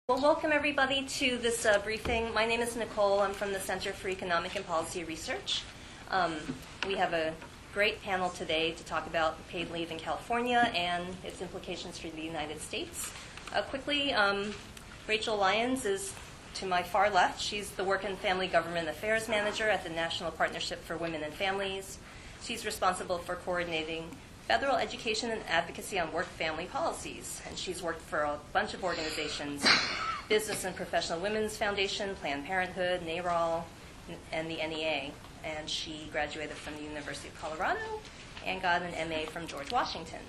Well, welcome everybody to this briefing. My name is Nicole. I'm from the Center for Economic and Policy Research. We have a great panel today to talk about paid leave in California and its implications for the United States. Quickly, Rachel Lyons is to my far left. She's the Work and Family Government Affairs Manager at the National Partnership for Women and Families. She's responsible for coordinating federal education and advocacy on work-family policies, and she's worked for a bunch of organizations, Business and Professional Women's Foundation, Planned Parenthood, NARAL, and the NEA, and she graduated from the University of Colorado and got an MA from George Washington.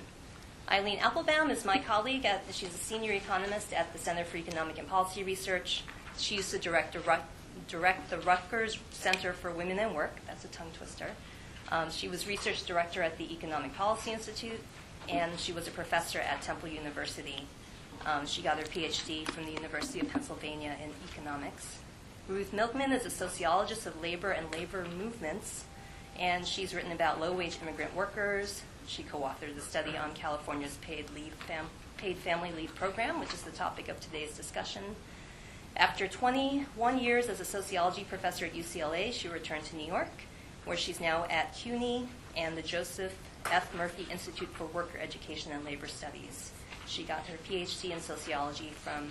Eileen Appelbaum is my colleague. She's a senior economist at the Center for Economic and Policy Research. She used to direct the Rutgers Center for Women and Work. That's a tongue twister. She was research director at the Economic Policy Institute, and she was a professor at Temple University. She got her PhD from the University of Pennsylvania in economics. Ruth Milkman is a sociologist of labor and labor movements, and she's written about low-wage immigrant workers. She co-authored the study on California's paid family leave program, which is the topic of today's discussion. After 21 years as a sociology professor at UCLA, she returned to New York, where she's now at CUNY and the Joseph F. Murphy Institute for Worker Education and Labor Studies. She got her PhD in sociology from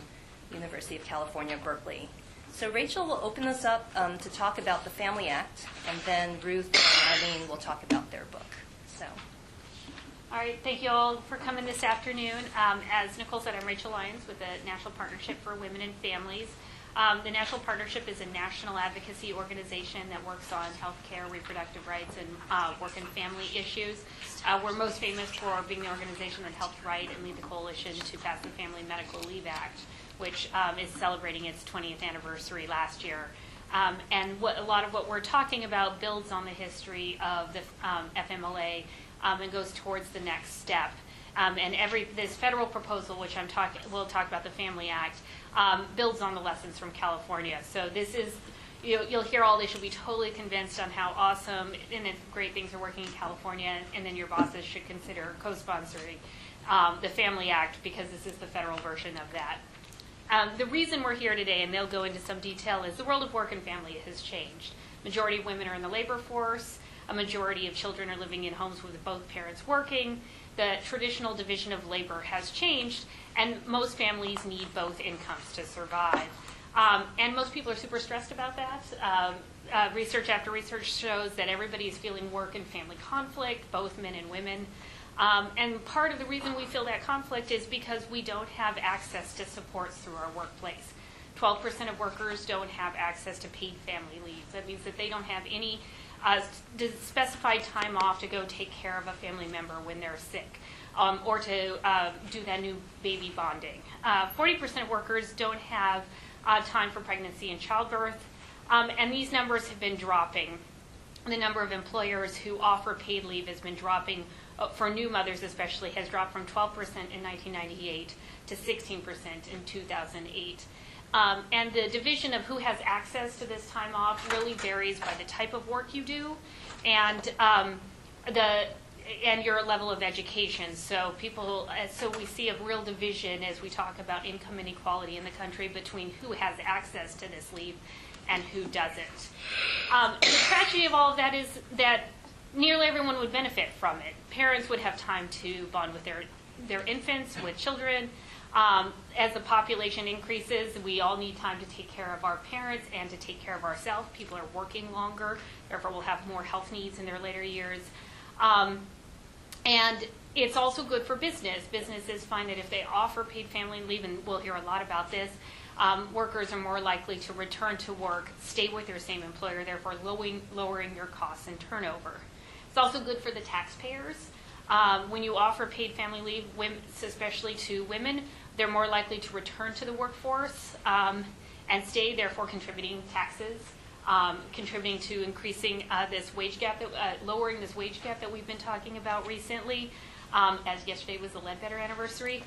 University of California, Berkeley. So Rachel will open us up to talk about the Family Act, and then Ruth and Eileen will talk about their book. All right, thank you all for coming this afternoon. As Nicole said, I'm Rachel Lyons with the National Partnership for Women and Families. The National Partnership is a national advocacy organization that works on health care, reproductive rights, and work and family issues. We're most famous for being the organization that helped write and lead the coalition to pass the Family Medical Leave Act, which is celebrating its 20th anniversary last year. And a lot of what we're talking about builds on the history of the FMLA and goes towards the next step. And this federal proposal, which we'll talk about, the Family Act, builds on the lessons from California. So this is, you'll hear all this, you'll be totally convinced on how awesome and great things are working in California, and then your bosses should consider co-sponsoring the Family Act, because this is the federal version of that. The reason we're here today, and they'll go into some detail, is the world of work and family has changed. Majority of women are in the labor force. A majority of children are living in homes with both parents working. The traditional division of labor has changed, and most families need both incomes to survive. And most people are super stressed about that. Research after research shows that everybody is feeling work and family conflict, both men and women. And part of the reason we feel that conflict is because we don't have access to supports through our workplace. 12% of workers don't have access to paid family leave. That means that they don't have any specified time off to go take care of a family member when they're sick, or to do that new baby bonding. 40% of workers don't have time for pregnancy and childbirth, and these numbers have been dropping. The number of employers who offer paid leave has been dropping, for new mothers especially, has dropped from 12% in 1998 to 16% in 2008. And the division of who has access to this time off really varies by the type of work you do and your level of education. So we see a real division as we talk about income inequality in the country between who has access to this leave and who doesn't. And the tragedy of all of that is that nearly everyone would benefit from it. Parents would have time to bond with their infants, with children. As the population increases, we all need time to take care of our parents and to take care of ourselves. People are working longer, therefore we'll have more health needs in their later years. And it's also good for business. Businesses find that if they offer paid family leave, and we'll hear a lot about this, workers are more likely to return to work, stay with their same employer, therefore lowering your costs and turnover. It's also good for the taxpayers. When you offer paid family leave, especially to women, they're more likely to return to the workforce and stay, therefore contributing taxes, contributing to increasing this wage gap, lowering this wage gap that we've been talking about recently, as yesterday was the Ledbetter anniversary.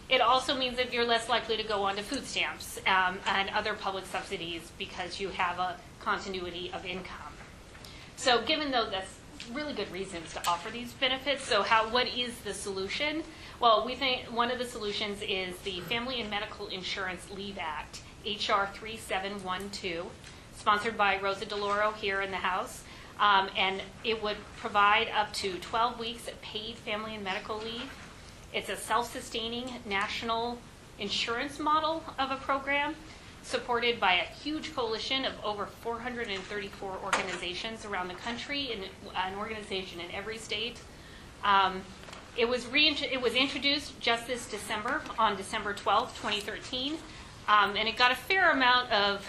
It also means that you're less likely to go on to food stamps and other public subsidies because you have a continuity of income. So given though that's really good reasons to offer these benefits. So what is the solution? Well, we think one of the solutions is the Family and Medical Insurance Leave Act, HR 3712, sponsored by Rosa DeLauro here in the House. And it would provide up to 12 weeks of paid family and medical leave. It's a self-sustaining national insurance model of a program supported by a huge coalition of over 434 organizations around the country, and an organization in every state. It was introduced just this December, on December 12th, 2013, and it got a fair amount of,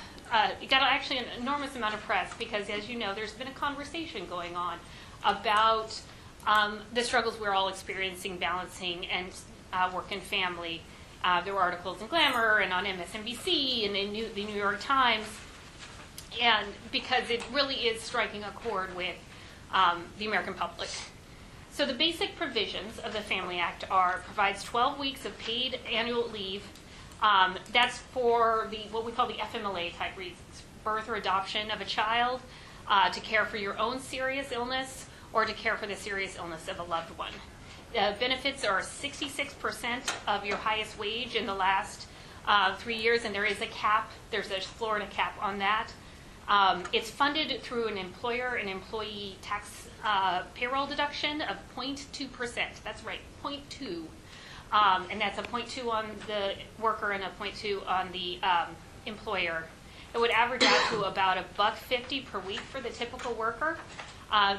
it got actually an enormous amount of press because, as you know, there's been a conversation going on about the struggles we're all experiencing balancing and work and family. There were articles in Glamour and on MSNBC and in the New York Times, and because it really is striking a chord with the American public. So the basic provisions of the Family Act provides 12 weeks of paid annual leave. That's for what we call the FMLA type reasons: birth or adoption of a child, to care for your own serious illness, or to care for the serious illness of a loved one. The benefits are 66% of your highest wage in the last 3 years, and there is a cap. There's a Florida cap on that. It's funded through an employer and employee tax payroll deduction of 0.2%. That's right, 0.2. And that's a 0.2 on the worker and a 0.2 on the employer. It would average out to about $1.50 per week for the typical worker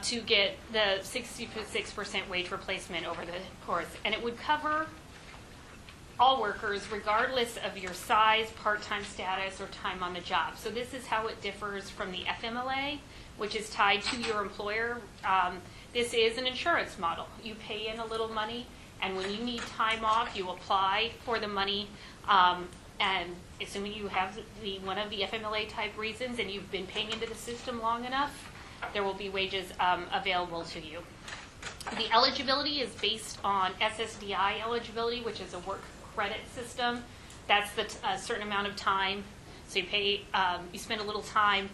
to get the 66% wage replacement over the course. And it would cover all workers regardless of your size, part-time status, or time on the job. So this is how it differs from the FMLA, which is tied to your employer. This is an insurance model. You pay in a little money, and when you need time off, you apply for the money. And assuming you have one of the FMLA type reasons and you've been paying into the system long enough, there will be wages available to you. The eligibility is based on SSDI eligibility, which is a work credit system. That's a certain amount of time. So you spend a little time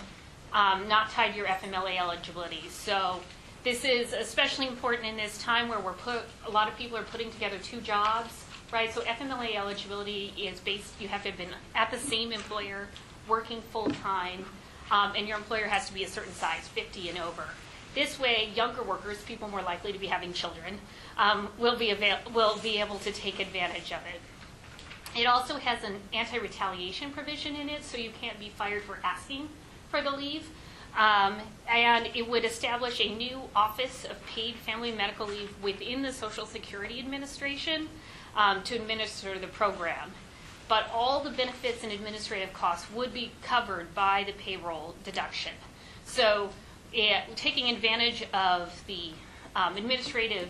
not tied to your FMLA eligibility. So this is especially important in this time where a lot of people are putting together two jobs, right? So FMLA eligibility is you have to have been at the same employer, working full time, and your employer has to be a certain size, 50 and over. This way, younger workers, people more likely to be having children, will be able to take advantage of it. It also has an anti-retaliation provision in it, so you can't be fired for asking for the leave. And it would establish a new Office of Paid Family and Medical Leave within the Social Security Administration to administer the program. But all the benefits and administrative costs would be covered by the payroll deduction. So taking advantage of the administrative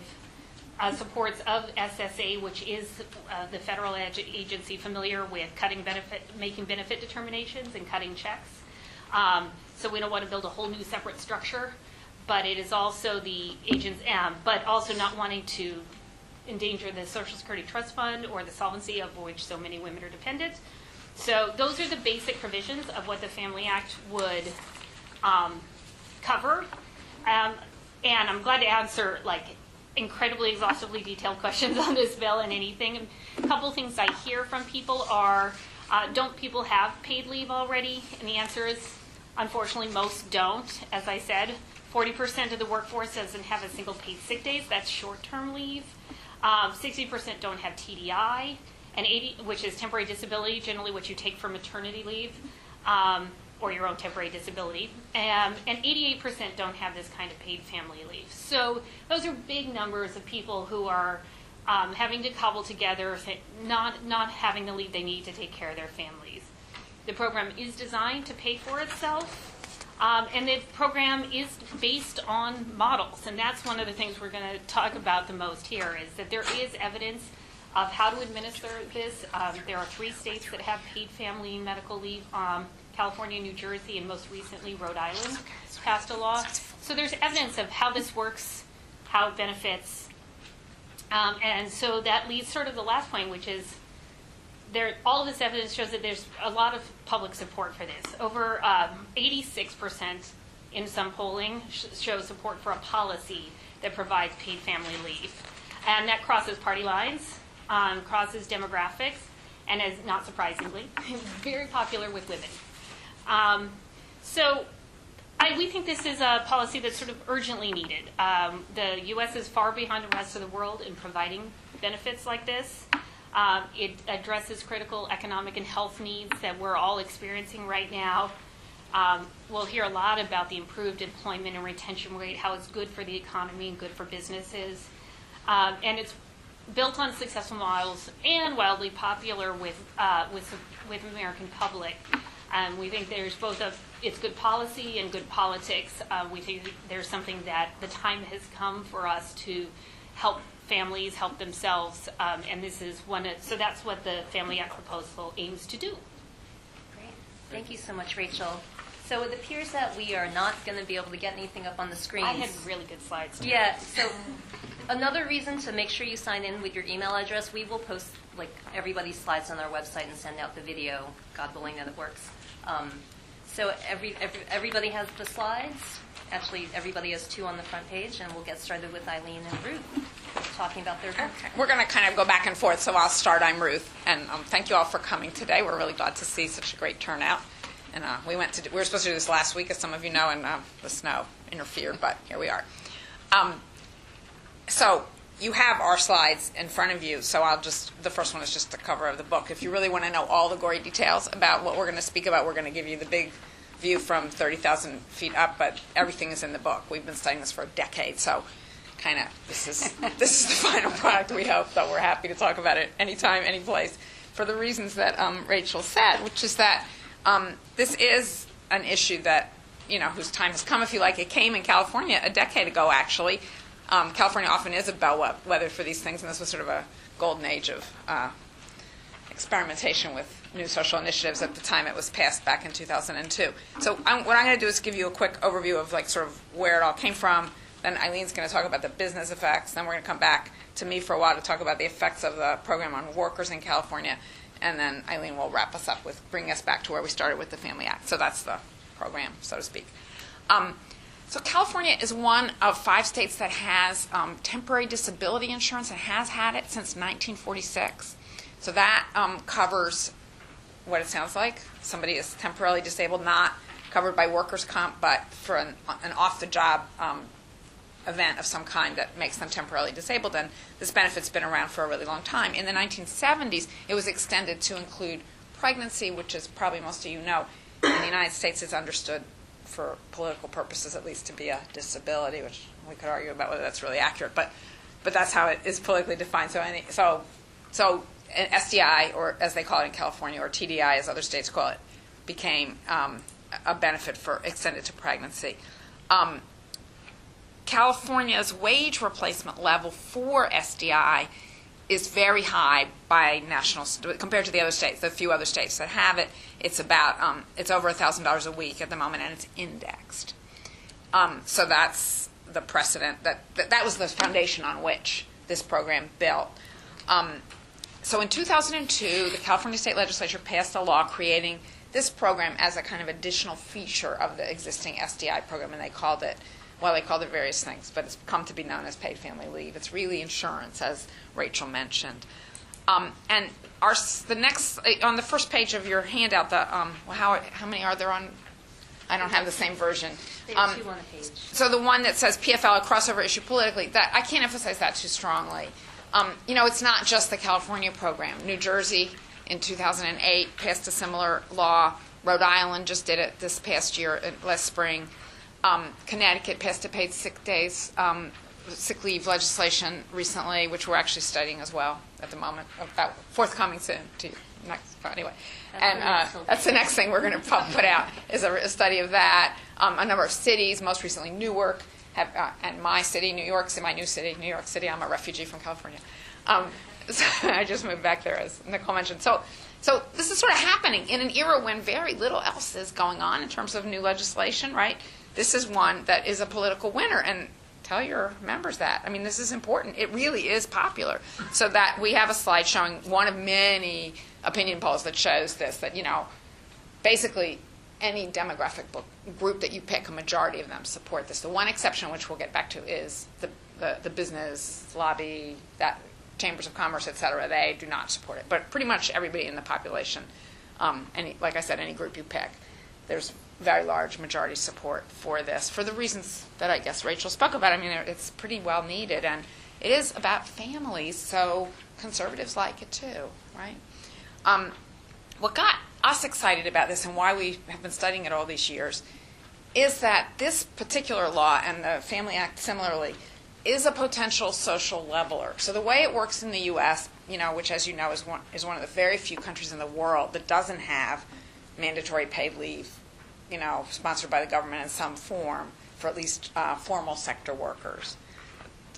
supports of SSA, which is the federal agency familiar with making benefit determinations and cutting checks. So we don't want to build a whole new separate structure, but it is also the agents, but also not wanting to endanger the Social Security Trust Fund or the solvency of which so many women are dependent. So those are the basic provisions of what the Family Act would cover. And I'm glad to answer incredibly exhaustively detailed questions on this bill and anything. A couple things I hear from people are, don't people have paid leave already? And the answer is, unfortunately, most don't. As I said, 40% of the workforce doesn't have a single paid sick days. That's short-term leave. 60% don't have TDI, and which is temporary disability, generally what you take for maternity leave, or your own temporary disability. And 88% don't have this kind of paid family leave. So those are big numbers of people who are having to cobble together, not having the leave they need to take care of their families. The program is designed to pay for itself, and the program is based on models, and that's one of the things we're going to talk about the most here, is that there is evidence of how to administer this. There are 3 states that have paid family and medical leave, California, New Jersey, and most recently Rhode Island passed a law. So there's evidence of how this works, how it benefits, and so that leads sort of the last point, which is all of this evidence shows that there's a lot of public support for this. Over 86% in some polling shows support for a policy that provides paid family leave. And that crosses party lines, crosses demographics, and is, not surprisingly, very popular with women. We think this is a policy that's sort of urgently needed. The U.S. is far behind the rest of the world in providing benefits like this. It addresses critical economic and health needs that we're all experiencing right now. We'll hear a lot about the improved employment and retention rate, how it's good for the economy and good for businesses. And it's built on successful models and wildly popular with the American public. We think there's it's good policy and good politics. We think there's something that the time has come for us to help families help themselves, and this is so that's what the Family Act proposal aims to do. Great. Thank you so much, Rachel. So it appears that we are not going to be able to get anything up on the screen. I had really good slides today. Yeah, so another reason to make sure you sign in with your email address, we will post everybody's slides on our website and send out the video, God willing that it works. So everybody has the slides. Actually, everybody has 2 on the front page, and we'll get started with Eileen and Ruth talking about their book. Okay. We're going to kind of go back and forth, so I'll start. I'm Ruth, and thank you all for coming today. We're really glad to see such a great turnout. And we were supposed to do this last week, as some of you know, and the snow interfered, but here we are. So you have our slides in front of you, so the first one is just the cover of the book. If you really want to know all the gory details about what we're going to speak about, we're going to give you the big view from 30,000 feet up, but everything is in the book. We've been studying this for a decade, so kind of this is the final product, we hope, so we're happy to talk about it anytime, any place, for the reasons that Rachel said, which is that this is an issue that, whose time has come, if you like. It came in California a decade ago, actually. California often is a bellwether for these things, and this was sort of a golden age of experimentation with new social initiatives at the time it was passed back in 2002. So what I'm going to do is give you a quick overview of sort of where it all came from. Then Eileen's going to talk about the business effects. Then we're going to come back to me for a while to talk about the effects of the program on workers in California. And then Eileen will wrap us up with bringing us back to where we started with the Family Act. So that's the program, so to speak. So California is one of 5 states that has temporary disability insurance and has had it since 1946. So that covers what it sounds like. Somebody is temporarily disabled, not covered by workers' comp, but for an off-the-job event of some kind that makes them temporarily disabled. And this benefit's been around for a really long time. In the 1970s, it was extended to include pregnancy, which is probably most of you know, in the United States is understood for political purposes at least to be a disability, which we could argue about whether that's really accurate, but that's how it is politically defined. So an SDI, or as they call it in California, or TDI as other states call it, became a benefit for extended to pregnancy. California's wage replacement level for SDI is very high by national compared to the other states. The few other states that have it, it's about it's over $1,000 a week at the moment, and it's indexed. So that's the precedent that was the foundation on which this program built. So in 2002, the California State Legislature passed a law creating this program as a kind of additional feature of the existing SDI program, and they called it various things, but it's come to be known as paid family leave. It's really insurance, as Rachel mentioned. And the next on the first page of your handout, how many are there on? I don't have the same version. There's 2 on the page. So the one that says PFL, a crossover issue politically, that I can't emphasize that too strongly. It's not just the California program. New Jersey in 2008 passed a similar law. Rhode Island just did it this past year, last spring. Connecticut passed a paid sick leave legislation recently, which we're actually studying as well at the moment. About forthcoming soon to you next. Anyway, that's the next thing we're going to put out is a study of that. A number of cities, most recently Newark, and my city, New York City, my new city, New York City. I'm a refugee from California. So I just moved back there, as Nicole mentioned. So this is sort of happening in an era when very little else is going on in terms of new legislation, right? This is one that is a political winner, and tell your members that. I mean, this is important. It really is popular. So that we have a slide showing one of many opinion polls that shows this, that, basically any demographic group that you pick, a majority of them support this. The one exception, which we'll get back to, is the business lobby, that chambers of commerce, et cetera. They do not support it. But pretty much everybody in the population, like I said, any group you pick, there's very large majority support for this, for the reasons that I guess Rachel spoke about. I mean, it's pretty well needed, and it is about families, so conservatives like it too, right? What got us excited about this and why we have been studying it all these years is that this particular law, and the Family Act similarly, is a potential social leveler. So the way it works in the U.S., which, as you know, is one of the very few countries in the world that doesn't have mandatory paid leave, sponsored by the government in some form for at least formal sector workers.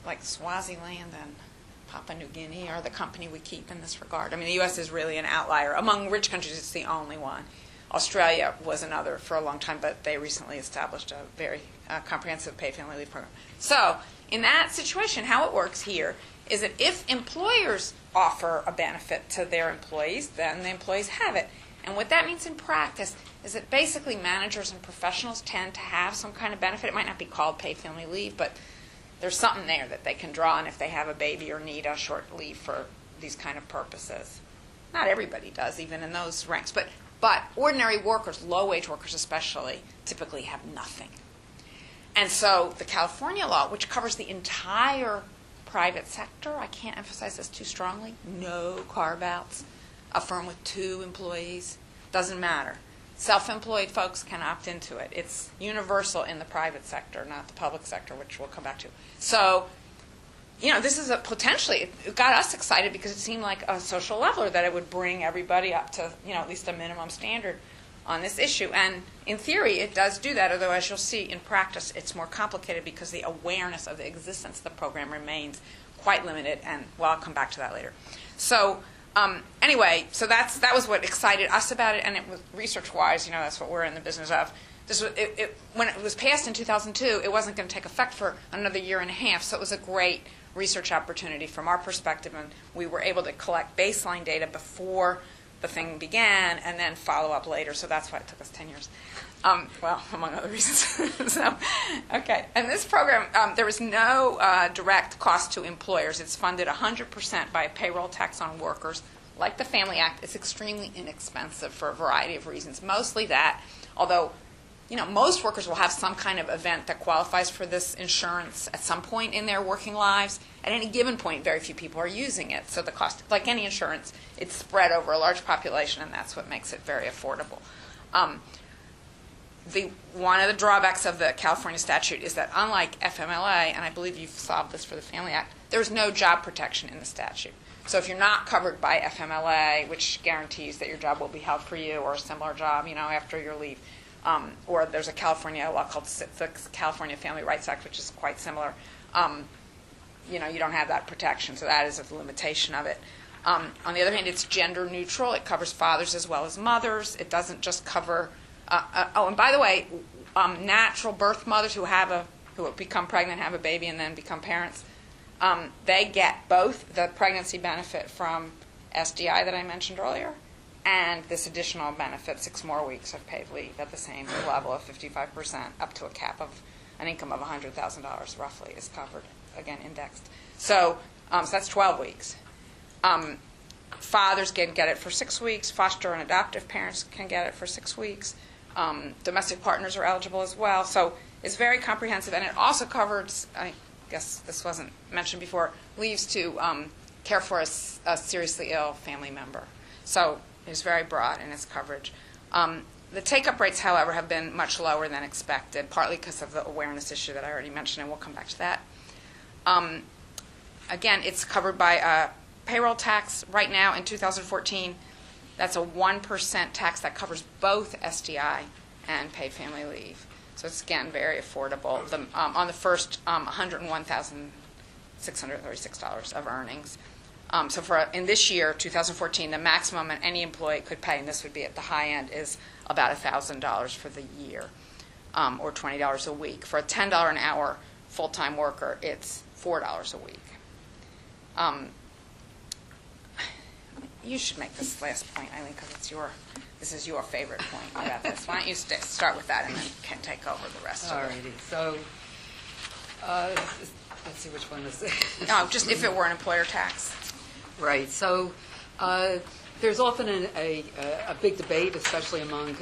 Like Swaziland and Papua New Guinea are the company we keep in this regard. I mean, the U.S. is really an outlier. Among rich countries, it's the only one. Australia was another for a long time, but they recently established a very comprehensive paid family leave program. So in that situation, how it works here is that if employers offer a benefit to their employees, then the employees have it. And what that means in practice is that basically managers and professionals tend to have some kind of benefit. It might not be called paid family leave, but there's something there that they can draw on if they have a baby or need a short leave for these kind of purposes. Not everybody does, even in those ranks. But ordinary workers, low-wage workers especially, typically have nothing. And so the California law, which covers the entire private sector, I can't emphasize this too strongly, no carve-outs, a firm with 2 employees, doesn't matter. Self-employed folks can opt into it. It's universal in the private sector, not the public sector, which we'll come back to. So, this is it got us excited because it seemed like a social leveler, that it would bring everybody up to, at least a minimum standard on this issue. And in theory, it does do that, although as you'll see in practice, it's more complicated because the awareness of the existence of the program remains quite limited, and, well, I'll come back to that later. So, anyway, so that was what excited us about it, and it was research-wise, that's what we're in the business of. This was, when it was passed in 2002, it wasn't going to take effect for another year and a half, so it was a great research opportunity from our perspective, and we were able to collect baseline data before the thing began and then follow up later, so that's why it took us 10 years. Well, among other reasons. Okay. And this program, there is no direct cost to employers. It's funded 100% by a payroll tax on workers. Like the Family Act, it's extremely inexpensive for a variety of reasons. Mostly that, although, most workers will have some kind of event that qualifies for this insurance at some point in their working lives. At any given point, very few people are using it. So the cost, like any insurance, it's spread over a large population, and that's what makes it very affordable. One of the drawbacks of the California statute is that unlike FMLA, and I believe you've solved this for the Family Act, there's no job protection in the statute. So if you're not covered by FMLA, which guarantees that your job will be held for you, or a similar job, after your leave, or there's a California law called the California Family Rights Act, which is quite similar, you don't have that protection, so that is a limitation of it. On the other hand, it's gender neutral. It covers fathers as well as mothers. It doesn't just cover and by the way, natural birth mothers who become pregnant, have a baby, and then become parents, they get both the pregnancy benefit from SDI that I mentioned earlier, and this additional benefit, 6 more weeks of paid leave at the same level of 55%, up to a cap of an income of $100,000 roughly is covered, again indexed. So that's 12 weeks. Fathers can get it for 6 weeks. Foster and adoptive parents can get it for 6 weeks. Domestic partners are eligible as well. So it's very comprehensive, and it also covers, I guess this wasn't mentioned before, leaves to care for a seriously ill family member. So it's very broad in its coverage. The take-up rates, however, have been much lower than expected, partly because of the awareness issue that I already mentioned, and we'll come back to that. Again, it's covered by a payroll tax. Right now, in 2014, that's a 1% tax that covers both SDI and paid family leave. So it's, again, very affordable. On the first $101,636 of earnings. So in this year, 2014, the maximum any employee could pay, and this would be at the high end, is about $1,000 for the year, or $20 a week. For a $10 an hour full-time worker, it's $4 a week. You should make this last point, Eileen, because it's your this is your favorite point about this. Why don't you start with that and then can take over the rest of it. Alrighty, so, let's see which one is it. No, just if it were an employer tax. Right, so there's often a big debate, especially among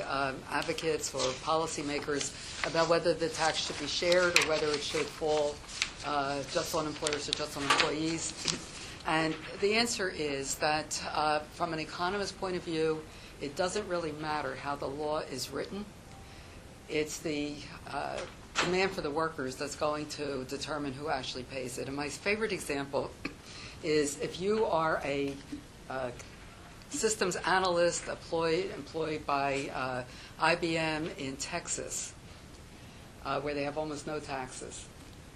advocates or policymakers, about whether the tax should be shared or whether it should fall just on employers or just on employees. And the answer is that from an economist's point of view, it doesn't really matter how the law is written. It's the demand for the workers that's going to determine who actually pays it. And my favorite example is if you are a systems analyst employed by IBM in Texas, where they have almost no taxes,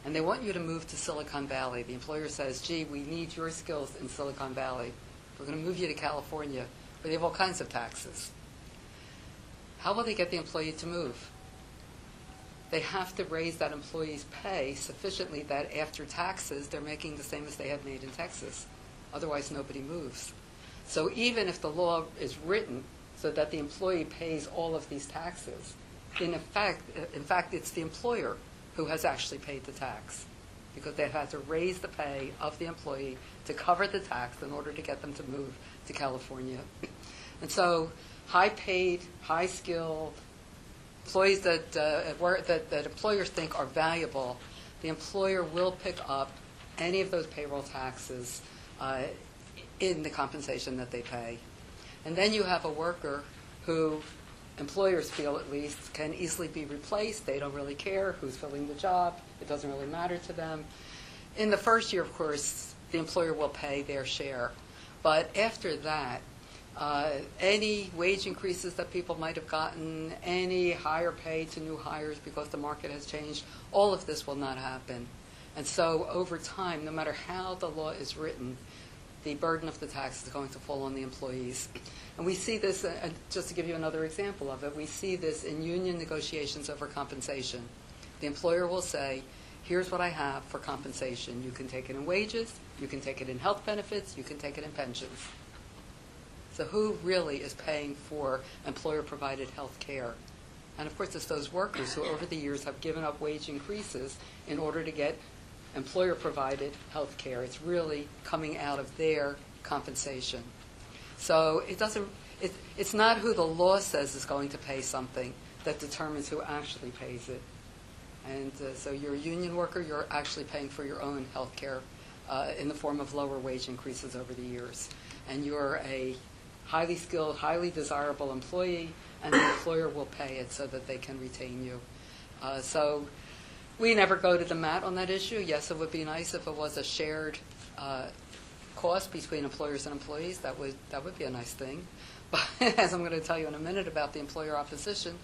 and they want you to move to Silicon Valley. The employer says, gee, we need your skills in Silicon Valley. We're going to move you to California, where they have all kinds of taxes. How will they get the employee to move? They have to raise that employee's pay sufficiently that after taxes, they're making the same as they had made in Texas. Otherwise, nobody moves. So even if the law is written so that the employee pays all of these taxes, in fact, it's the employer who has actually paid the tax, because they had to raise the pay of the employee to cover the tax in order to get them to move to California. And so high-paid, high-skilled employees that employers think are valuable, the employer will pick up any of those payroll taxes in the compensation that they pay. And then you have a worker who employers feel, at least, can easily be replaced. They don't really care who's filling the job. It doesn't really matter to them. In the first year, of course, the employer will pay their share. But after that, any wage increases that people might have gotten, any higher pay to new hires because the market has changed, all of this will not happen. And so over time, no matter how the law is written, the burden of the tax is going to fall on the employees. And we see this, just to give you another example of it, we see this in union negotiations over compensation. The employer will say, here's what I have for compensation. You can take it in wages, you can take it in health benefits, you can take it in pensions. So who really is paying for employer-provided health care? And of course, it's those workers who over the years have given up wage increases in order to get employer-provided health care. It's really coming out of their compensation. So it's not who the law says is going to pay something that determines who actually pays it. And so you're a union worker, you're actually paying for your own health care in the form of lower wage increases over the years. And you're a highly skilled, highly desirable employee, and the employer will pay it so that they can retain you. So we never go to the mat on that issue. Yes, it would be nice if it was a shared cost between employers and employees. That would be a nice thing. But as I'm going to tell you in a minute about the employer opposition,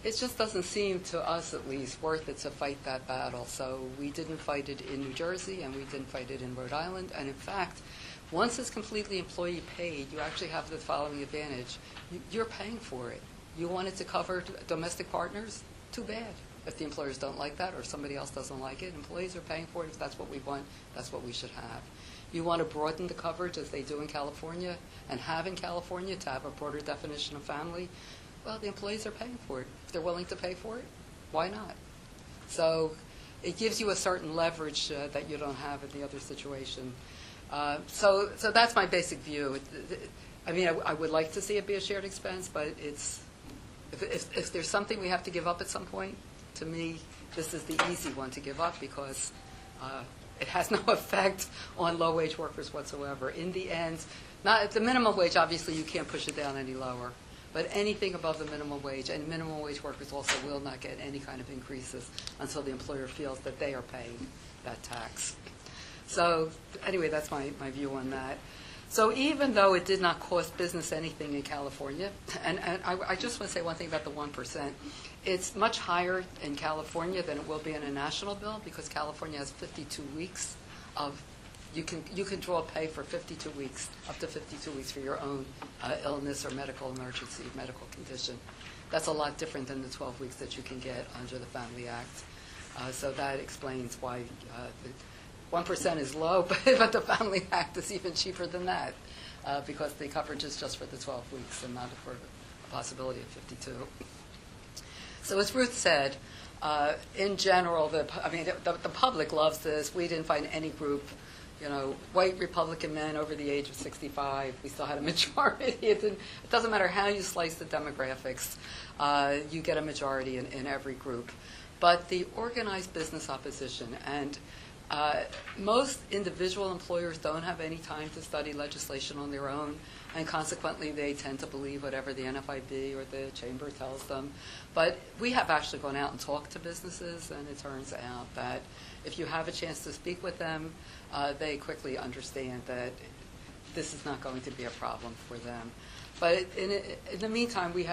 it just doesn't seem to us, at least, worth it to fight that battle. So we didn't fight it in New Jersey, and we didn't fight it in Rhode Island. And in fact, once it's completely employee paid, you actually have the following advantage. You're paying for it. You want it to cover domestic partners? Too bad. If the employers don't like that or somebody else doesn't like it, employees are paying for it. If that's what we want, that's what we should have. You want to broaden the coverage, as they do in California, and have in California to have a broader definition of family, well, the employees are paying for it. If they're willing to pay for it, why not? So it gives you a certain leverage that you don't have in the other situation. So that's my basic view. I mean, I would like to see it be a shared expense, but if there's something we have to give up at some point, to me, this is the easy one to give up because it has no effect on low-wage workers whatsoever. In the end, not the minimum wage, obviously you can't push it down any lower, but anything above the minimum wage, and minimum wage workers also will not get any kind of increases until the employer feels that they are paying that tax. So anyway, that's my view on that. So even though it did not cost business anything in California, and I just want to say one thing about the 1%, it's much higher in California than it will be in a national bill because California has 52 weeks of, you can draw pay for 52 weeks, up to 52 weeks for your own illness or medical emergency, medical condition. That's a lot different than the 12 weeks that you can get under the Family Act. So that explains why the 1% is low, but the Family Act is even cheaper than that because the coverage is just for the 12 weeks and not possibility of 52. So as Ruth said, in general, the public loves this. We didn't find any group, white Republican men over the age of 65. We still had a majority. It doesn't matter how you slice the demographics. You get a majority in every group. But the organized business opposition, and most individual employers don't have any time to study legislation on their own, and consequently they tend to believe whatever the NFIB or the chamber tells them. But we have actually gone out and talked to businesses, and it turns out that if you have a chance to speak with them, they quickly understand that this is not going to be a problem for them. But in the meantime, we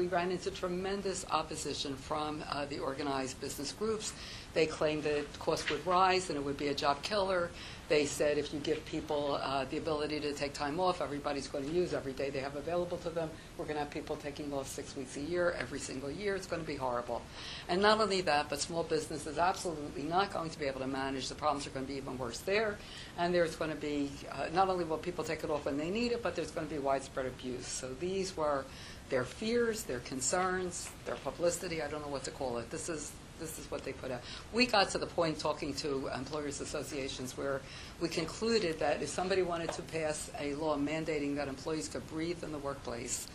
ran into tremendous opposition from the organized business groups. They claimed that costs would rise and it would be a job killer. They said if you give people the ability to take time off, everybody's going to use every day they have available to them. We're going to have people taking off 6 weeks a year, every single year. It's going to be horrible. And not only that, but small business is absolutely not going to be able to manage. The problems are going to be even worse there. And there's going to be, not only will people take it off when they need it, but there's going to be widespread abuse. So these were their fears, their concerns, their publicity. I don't know what to call it. This is what they put out. We got to the point talking to employers' associations where we concluded that if somebody wanted to pass a law mandating that employees could breathe in the workplace,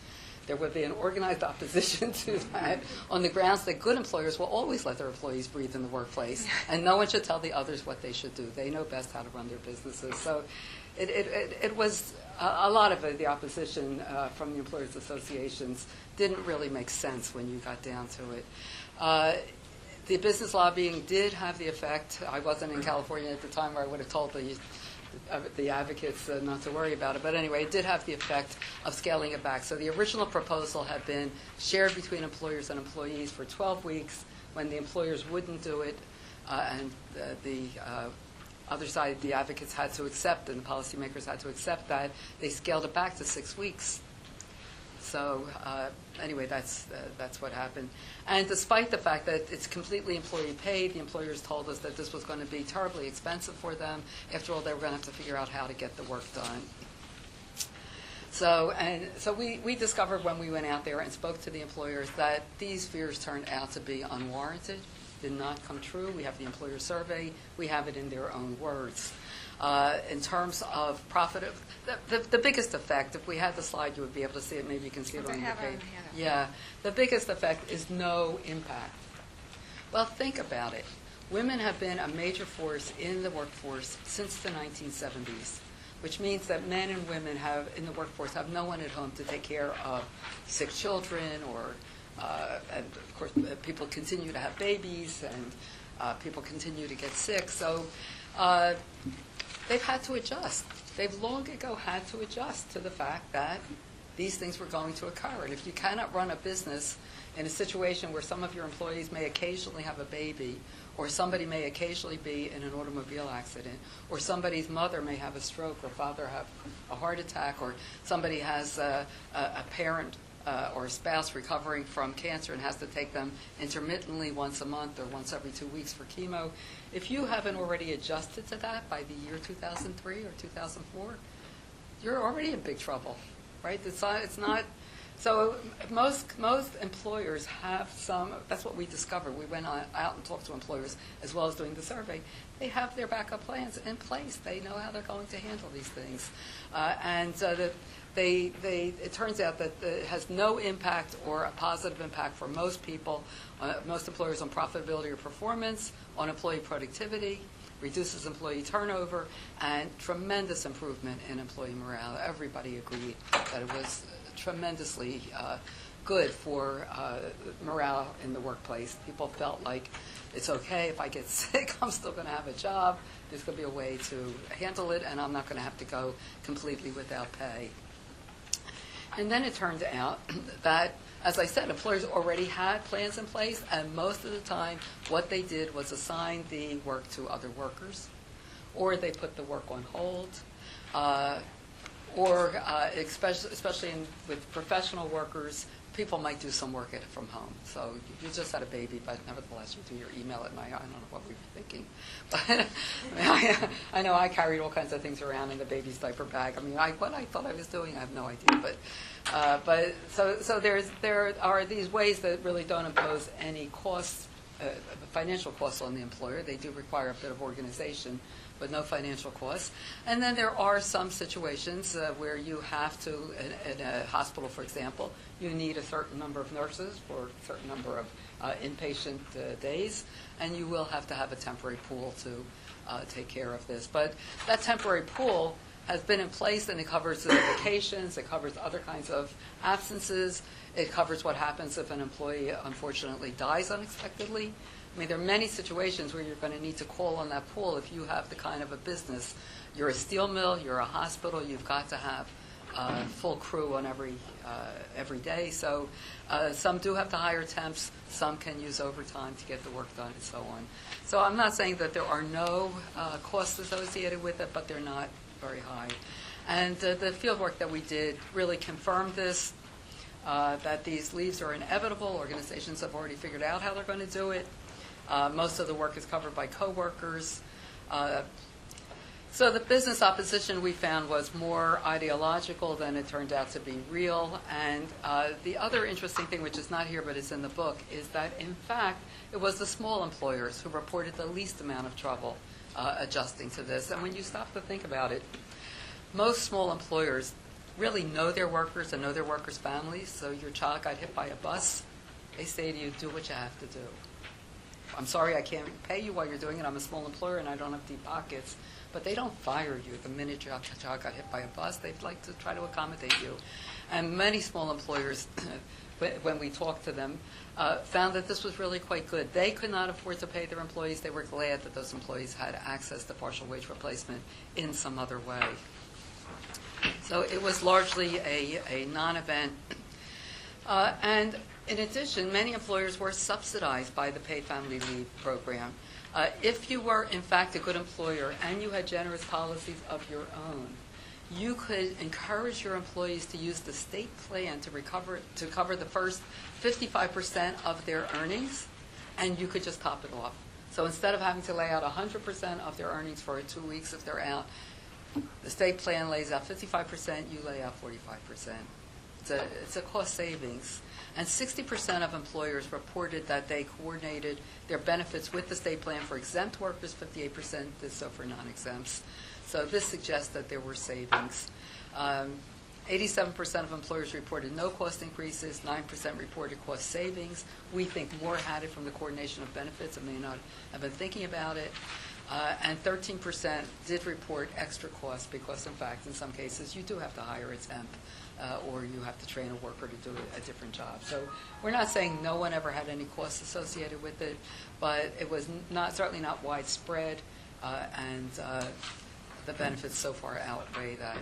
there would be an organized opposition to that on the grounds that good employers will always let their employees breathe in the workplace, and no one should tell the others what they should do. They know best how to run their businesses. So it was a lot of the opposition from the employers' associations didn't really make sense when you got down to it. The business lobbying did have the effect. I wasn't in California at the time where I would have told the advocates not to worry about it. But anyway, it did have the effect of scaling it back. So the original proposal had been shared between employers and employees for 12 weeks. When the employers wouldn't do it, and the other side, the advocates had to accept, and the policymakers had to accept that, they scaled it back to 6 weeks. So anyway, that's what happened. And despite the fact that it's completely employee paid, the employers told us that this was going to be terribly expensive for them. After all, they were going to have to figure out how to get the work done. So we discovered when we went out there and spoke to the employers that these fears turned out to be unwarranted, did not come true. We have the employer survey. We have it in their own words. In terms of profit, the biggest effect, if we had the slide, you would be able to see it. Maybe you can see it on your page. Yeah. The biggest effect is no impact. Well, think about it. Women have been a major force in the workforce since the 1970s, which means that men and women in the workforce have no one at home to take care of sick children, and of course, people continue to have babies, and people continue to get sick. So they've had to adjust. They've long ago had to adjust to the fact that these things were going to occur. And if you cannot run a business in a situation where some of your employees may occasionally have a baby, or somebody may occasionally be in an automobile accident, or somebody's mother may have a stroke, or father have a heart attack, or somebody has a parent or a spouse recovering from cancer and has to take them intermittently once a month or once every 2 weeks for chemo, if you haven't already adjusted to that by the year 2003 or 2004, you're already in big trouble, right? It's not. So most employers have some. That's what we discovered. We went out and talked to employers as well as doing the survey. They have their backup plans in place. They know how they're going to handle these things, it turns out that it has no impact or a positive impact for most people, most employers, on profitability or performance, on employee productivity, reduces employee turnover, and tremendous improvement in employee morale. Everybody agreed that it was tremendously good for morale in the workplace. People felt like it's okay if I get sick, I'm still going to have a job. There's going to be a way to handle it, and I'm not going to have to go completely without pay. And then it turned out that, as I said, employers already had plans in place, and most of the time what they did was assign the work to other workers, or they put the work on hold, or especially with professional workers, people might do some work from home. So you just had a baby, but nevertheless, you do your email at night. I don't know what we were thinking. But I know I carried all kinds of things around in the baby's diaper bag. I mean, what I thought I was doing, I have no idea. But so there are these ways that really don't impose any costs, financial costs on the employer. They do require a bit of organization, but no financial costs. And then there are some situations where you have to, in a hospital, for example, you need a certain number of nurses for a certain number of inpatient days, and you will have to have a temporary pool to take care of this. But that temporary pool has been in place, and it covers vacations, it covers other kinds of absences, it covers what happens if an employee unfortunately dies unexpectedly. I mean, there are many situations where you're going to need to call on that pool if you have the kind of a business. You're a steel mill, you're a hospital, you've got to have full crew on every day. So some do have to hire temps, some can use overtime to get the work done, and so on. So I'm not saying that there are no costs associated with it, but they're not very high. And the field work that we did really confirmed this, that these leaves are inevitable. Organizations have already figured out how they're going to do it. Most of the work is covered by coworkers. So the business opposition we found was more ideological than it turned out to be real. And the other interesting thing, which is not here but is in the book, is that in fact it was the small employers who reported the least amount of trouble adjusting to this. And when you stop to think about it, most small employers really know their workers and know their workers' families. So your child got hit by a bus, they say to you, do what you have to do. I'm sorry I can't pay you while you're doing it. I'm a small employer and I don't have deep pockets. But they don't fire you the minute your child got hit by a bus. They'd like to try to accommodate you. And many small employers, when we talked to them, found that this was really quite good. They could not afford to pay their employees. They were glad that those employees had access to partial wage replacement in some other way. So it was largely a non-event. And in addition, many employers were subsidized by the paid family leave program. If you were, in fact, a good employer and you had generous policies of your own, you could encourage your employees to use the state plan to cover the first 55% of their earnings, and you could just top it off. So instead of having to lay out 100% of their earnings for 2 weeks if they're out, the state plan lays out 55%, you lay out 45%. It's a cost savings. And 60% of employers reported that they coordinated their benefits with the state plan for exempt workers, 58% did so for non-exempts. So this suggests that there were savings. 87% of employers reported no cost increases, 9% reported cost savings. We think more had it from the coordination of benefits and may not have been thinking about it. And 13% did report extra costs because, in fact, in some cases, you do have to hire a temp or you have to train a worker to do a different job. So we're not saying no one ever had any costs associated with it, but it was certainly not widespread, and the benefits so far outweigh that.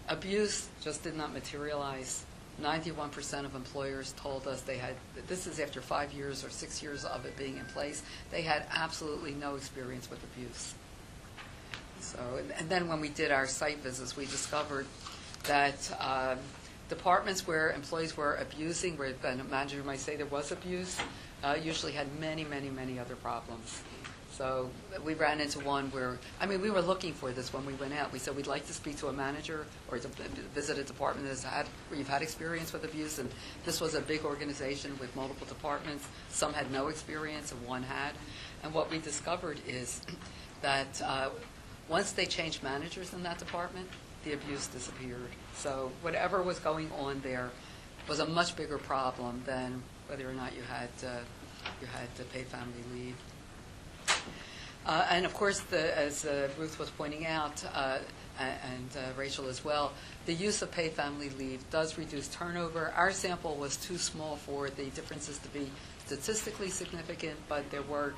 Abuse just did not materialize. 91% of employers told us they had, this is after 5 years or 6 years of it being in place, they had absolutely no experience with abuse. So, and then when we did our site visits, we discovered that departments where employees were abusing, where the manager might say there was abuse, usually had many, many, many other problems. So we ran into one where, I mean, we were looking for this when we went out. We said we'd like to speak to a manager or to visit a department where you've had experience with abuse. And this was a big organization with multiple departments. Some had no experience and one had. And what we discovered is that once they changed managers in that department, the abuse disappeared. So whatever was going on there was a much bigger problem than whether or not you had to pay family leave. And of course, as Ruth was pointing out, and Rachel as well, the use of paid family leave does reduce turnover. Our sample was too small for the differences to be statistically significant, but there were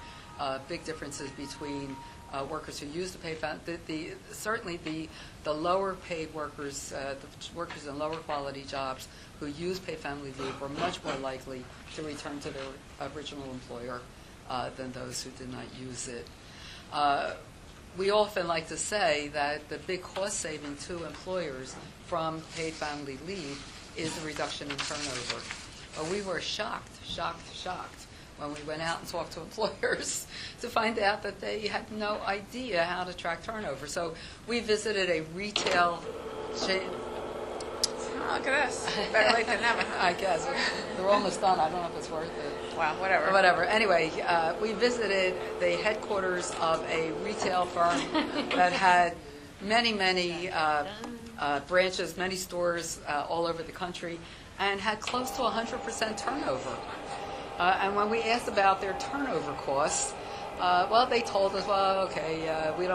big differences between workers who use the paid family. Certainly, the lower paid workers, the workers in lower quality jobs who use paid family leave were much more likely to return to their original employer than those who did not use it. We often like to say that the big cost saving to employers from paid family leave is the reduction in turnover. But we were shocked when we went out and talked to employers to find out that they had no idea how to track turnover. So we visited a retail chain. Oh, look at this. Better late than never. I guess. They're almost done. I don't know if it's worth it. Well, whatever. Whatever. Anyway, we visited the headquarters of a retail firm that had many branches, many stores all over the country, and had close to 100% turnover. And when we asked about their turnover costs, well, they told us, well, okay, we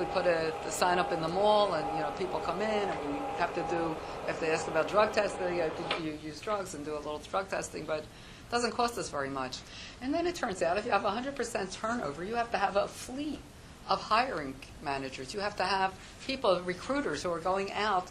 put a sign up in the mall, and people come in, and we have to do. If they ask about drug testing, you use drugs and do a little drug testing, but it doesn't cost us very much. And then it turns out, if you have 100% turnover, you have to have a fleet of hiring managers. You have to have people, recruiters, who are going out,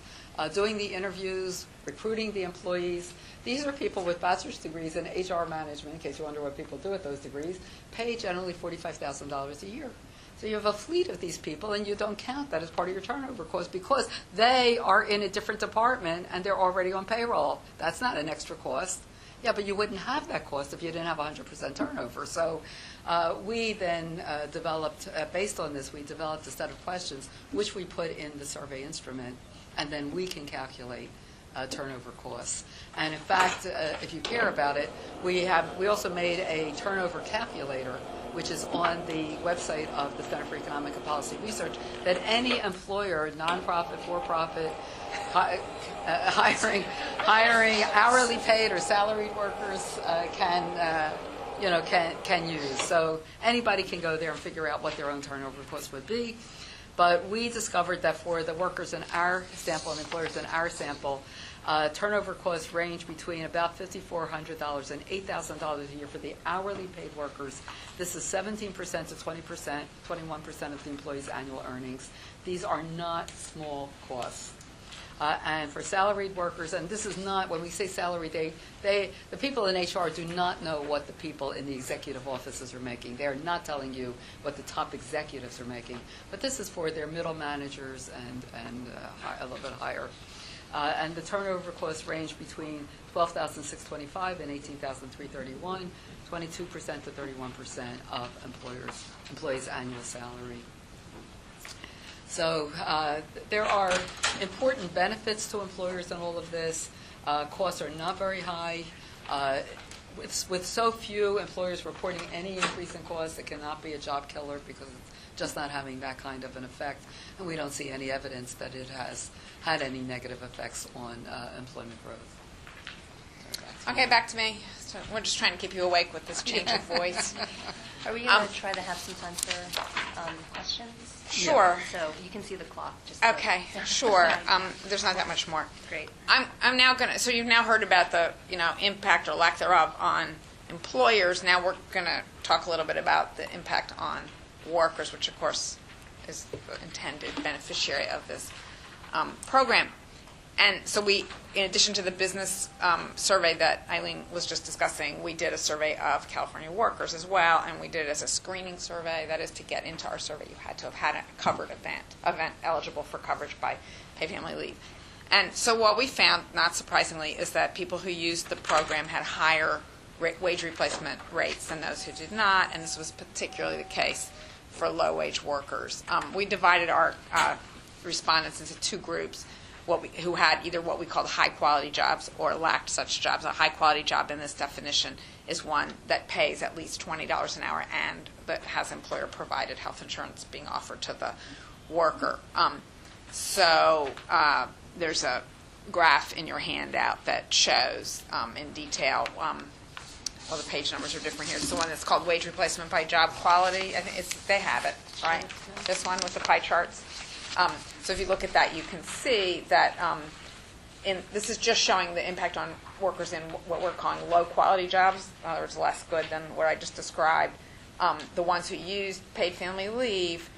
doing the interviews, recruiting the employees. These are people with bachelor's degrees in HR management, in case you wonder what people do with those degrees, pay generally $45,000 a year. So you have a fleet of these people, and you don't count that as part of your turnover cost because they are in a different department and they're already on payroll. That's not an extra cost. Yeah, but you wouldn't have that cost if you didn't have 100% turnover. So we then developed, based on this, we developed a set of questions which we put in the survey instrument, and then we can calculate turnover costs. And in fact, if you care about it, we also made a turnover calculator, which is on the website of the Center for Economic and Policy Research, that any employer, nonprofit, for-profit, hiring hourly paid or salaried workers can use. So anybody can go there and figure out what their own turnover costs would be. But we discovered that for the workers in our sample and employers in our sample, turnover costs range between about $5,400 and $8,000 a year for the hourly paid workers. This is 17% to 20%, 21% of the employee's annual earnings. These are not small costs. And for salaried workers, and this is not, when we say salary, the people in HR do not know what the people in the executive offices are making. They are not telling you what the top executives are making. But this is for their middle managers and a little bit higher. And the turnover costs range between $12,625 and $18,331, 22% to 31% of employees' annual salary. So there are important benefits to employers in all of this. Costs are not very high. With so few employers reporting any increase in costs, it cannot be a job killer because it's just not having that kind of an effect. And we don't see any evidence that it has had any negative effects on employment growth. Okay, back to me. So we're just trying to keep you awake with this change of voice. Are we going to try to have some time for questions? Sure. So you can see the clock. Okay, sure. There's not that much more. Great. I'm now going to, so you've now heard about the, impact or lack thereof on employers. Now we're going to talk a little bit about the impact on workers, which of course is the intended beneficiary of this program. And so we, in addition to the business survey that Eileen was just discussing, we did a survey of California workers as well, and we did it as a screening survey. That is, to get into our survey, you had to have had a covered event eligible for coverage by paid family leave. And so what we found, not surprisingly, is that people who used the program had higher wage replacement rates than those who did not, and this was particularly the case for low-wage workers. We divided our respondents into two groups. Who had either what we called high-quality jobs or lacked such jobs. A high-quality job in this definition is one that pays at least $20 an hour and that has employer-provided health insurance being offered to the worker. So there's a graph in your handout that shows in detail. Well, the page numbers are different here. It's the one that's called Wage Replacement by Job Quality. I think they have it, right? This one with the pie charts. So if you look at that, you can see that this is just showing the impact on workers in what we're calling low-quality jobs. In other words, less good than what I just described. The ones who used paid family leave,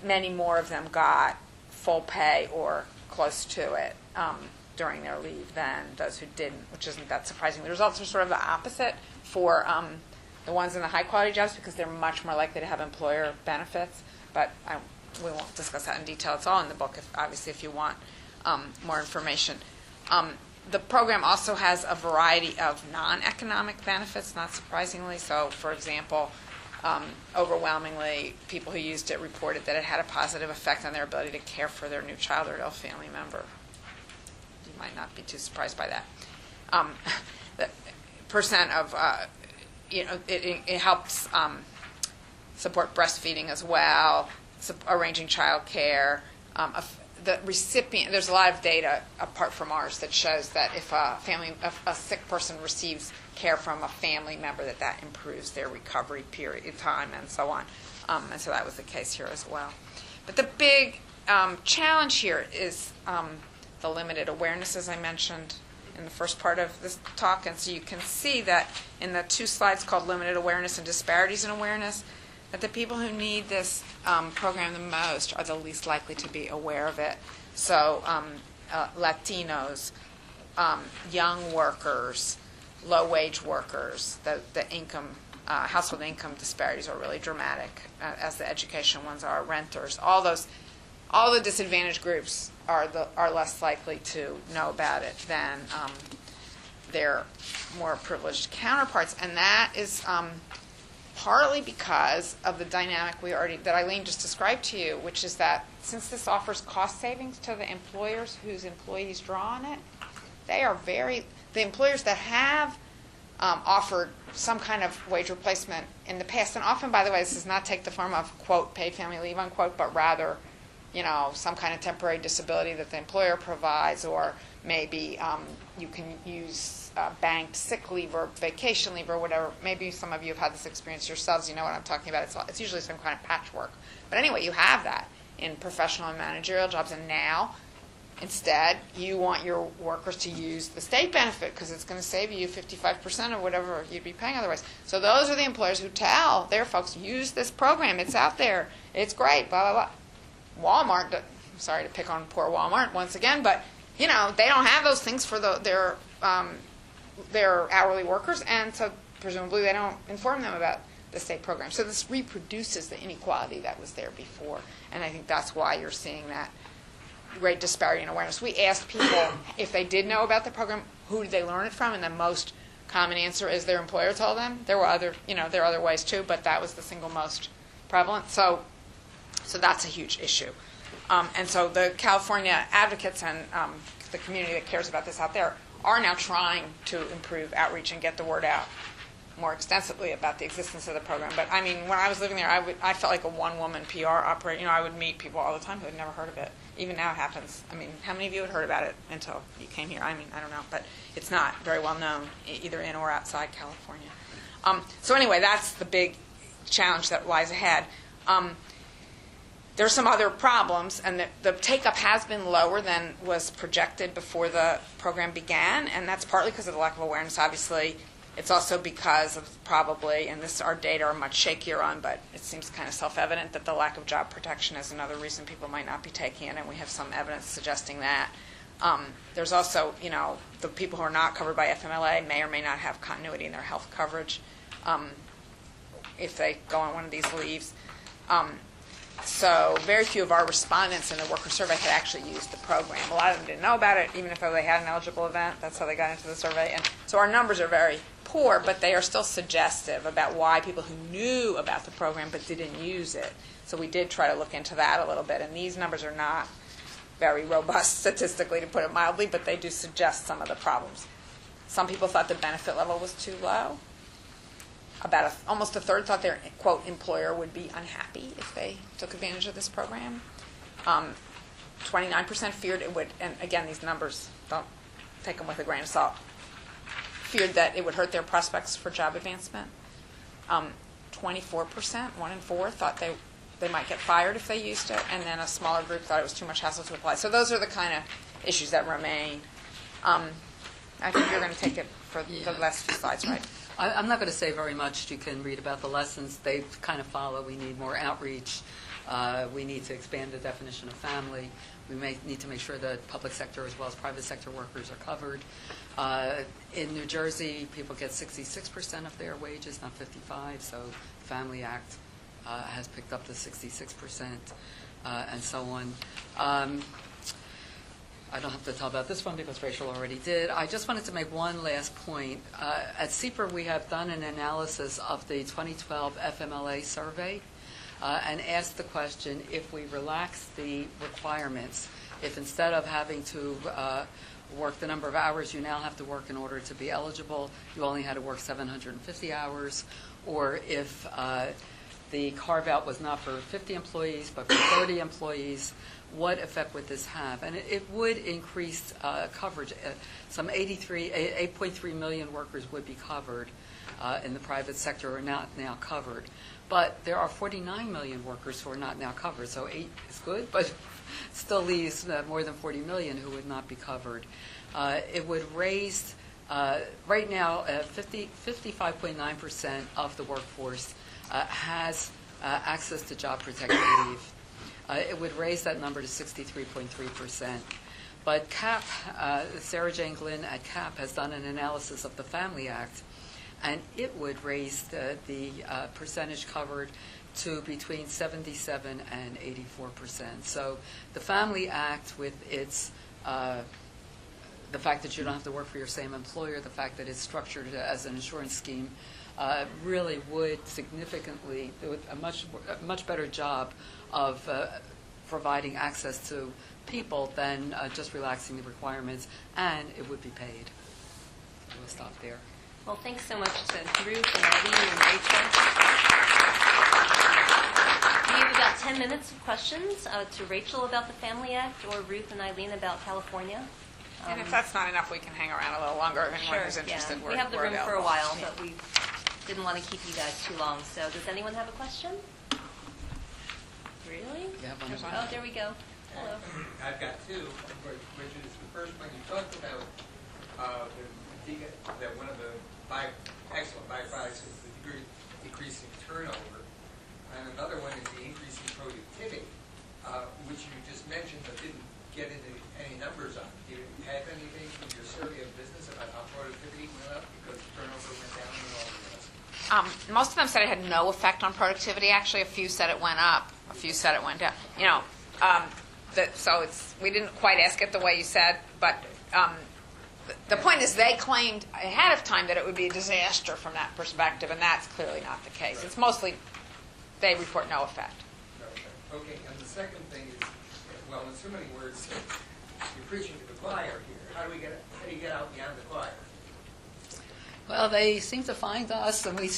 many more of them got full pay or close to it during their leave than those who didn't, which isn't that surprising. The results are sort of the opposite for the ones in the high-quality jobs because they're much more likely to have employer benefits, but we won't discuss that in detail. It's all in the book, obviously, if you want more information. The program also has a variety of non-economic benefits, not surprisingly. So, for example, overwhelmingly, people who used it reported that it had a positive effect on their ability to care for their new child or adult family member. You might not be too surprised by that. The percent of, it helps support breastfeeding as well, arranging child care. The recipient, there's a lot of data apart from ours that shows that if a sick person receives care from a family member, that improves their recovery period time and so on. And so that was the case here as well. But the big challenge here is the limited awareness, as I mentioned in the first part of this talk. And so you can see that in the 2 slides called Limited Awareness and Disparities in Awareness, that the people who need this program the most are the least likely to be aware of it. So Latinos, young workers, low-wage workers, the income, household income disparities are really dramatic, as the education ones are, renters, all the disadvantaged groups are less likely to know about it than their more privileged counterparts. And that is partly because of the dynamic that Eileen just described to you, which is that since this offers cost savings to the employers whose employees draw on it, the employers that have offered some kind of wage replacement in the past, and often, by the way, this does not take the form of, quote, paid family leave, unquote, but rather, some kind of temporary disability that the employer provides, or maybe you can use banked sick leave or vacation leave or whatever. Maybe some of you have had this experience yourselves. You know what I'm talking about. It's usually some kind of patchwork. But anyway, you have that in professional and managerial jobs. And now, instead, you want your workers to use the state benefit because it's going to save you 55% of whatever you'd be paying otherwise. So those are the employers who tell their folks, use this program. It's out there. It's great, blah, blah, blah. Walmart, sorry to pick on poor Walmart once again, but, they don't have those things for their hourly workers, and so presumably they don't inform them about the state program. So this reproduces the inequality that was there before, and I think that's why you're seeing that great disparity in awareness. We asked people if they did know about the program, who did they learn it from, and the most common answer is their employer told them. There were other, there are other ways too, but that was the single most prevalent. So that's a huge issue. And so the California advocates and the community that cares about this out there are now trying to improve outreach and get the word out more extensively about the existence of the program. But I mean, when I was living there, I felt like a one-woman PR operator. I would meet people all the time who had never heard of it. Even now it happens. I mean, how many of you had heard about it until you came here? I mean, I don't know, but it's not very well known either in or outside California. So anyway, that's the big challenge that lies ahead. There's some other problems, and the take-up has been lower than was projected before the program began, and that's partly because of the lack of awareness, obviously. It's also because of probably, and our data are much shakier on, but it seems kind of self-evident that the lack of job protection is another reason people might not be taking it, and we have some evidence suggesting that. There's also, the people who are not covered by FMLA may or may not have continuity in their health coverage if they go on one of these leaves. So very few of our respondents in the worker survey had actually used the program. A lot of them didn't know about it, even if they had an eligible event. That's how they got into the survey. And so our numbers are very poor, but they are still suggestive about why people who knew about the program but didn't use it. So we did try to look into that a little bit. And these numbers are not very robust statistically, to put it mildly, but they do suggest some of the problems. Some people thought the benefit level was too low. Almost a third thought their, quote, employer would be unhappy if they took advantage of this program. 29% feared it would, and again, these numbers, don't take them with a grain of salt, feared that it would hurt their prospects for job advancement. 24%, 1 in 4, thought they might get fired if they used it, and then a smaller group thought it was too much hassle to apply. So those are the kind of issues that remain. I think you're going to take it for the last few slides, right? I'm not going to say very much. You can read about the lessons. They kind of follow. We need more outreach. We need to expand the definition of family. We may need to make sure that public sector as well as private sector workers are covered. In New Jersey, people get 66% of their wages, not 55%. So the Family Act has picked up to 66%, and so on. I don't have to tell about this one because Rachel already did. I just wanted to make one last point. At CPR, we have done an analysis of the 2012 FMLA survey and asked the question, if we relax the requirements, if instead of having to work the number of hours you now have to work in order to be eligible, you only had to work 750 hours, or if the carve-out was not for 50 employees but for 30 employees, what effect would this have? And it would increase coverage. Some 8.3 million workers would be covered in the private sector, are not now covered. But there are 49 million workers who are not now covered, so 8 is good, but still leaves more than 40 million who would not be covered. It would raise, right now, 55.9% of the workforce has access to job protected leave. It would raise that number to 63.3%. But CAP, Sarah Jane Glynn at CAP has done an analysis of the Family Act, and it would raise the percentage covered to between 77 and 84%. So the Family Act, with its the fact that you don't have to work for your same employer, the fact that it's structured as an insurance scheme, really would significantly do a much better job of providing access to people than just relaxing the requirements, and it would be paid. We'll stop there. Well, thanks so much to Ruth and Eileen and Rachel. We have about 10 minutes of questions to Rachel about the Family Act or Ruth and Eileen about California. And if that's not enough, we can hang around a little longer. If anyone who's interested, We have the room for a available. while, but we didn't want to keep you guys too long. So does anyone have a question? Really? You have one? Here's one. Oh, there we go. Hello. I've got two, which is the first one you talked about, that one of the excellent byproducts is the decreasing turnover, and another one is the increasing productivity, which you just mentioned but didn't get into any numbers on. Do you have anything from your survey of business about how productivity went up because turnover went down and all the rest? Most of them said it had no effect on productivity. Actually, a few said it went up. A few said it went down. So we didn't quite ask it the way you said, but the point is they claimed ahead of time that it would be a disaster from that perspective, and that's clearly not the case. It's mostly they report no effect. Okay, and the second thing is, well, in so many words, you're preaching to the choir here. How do you get out beyond the choir? Well, they seem to find us, and we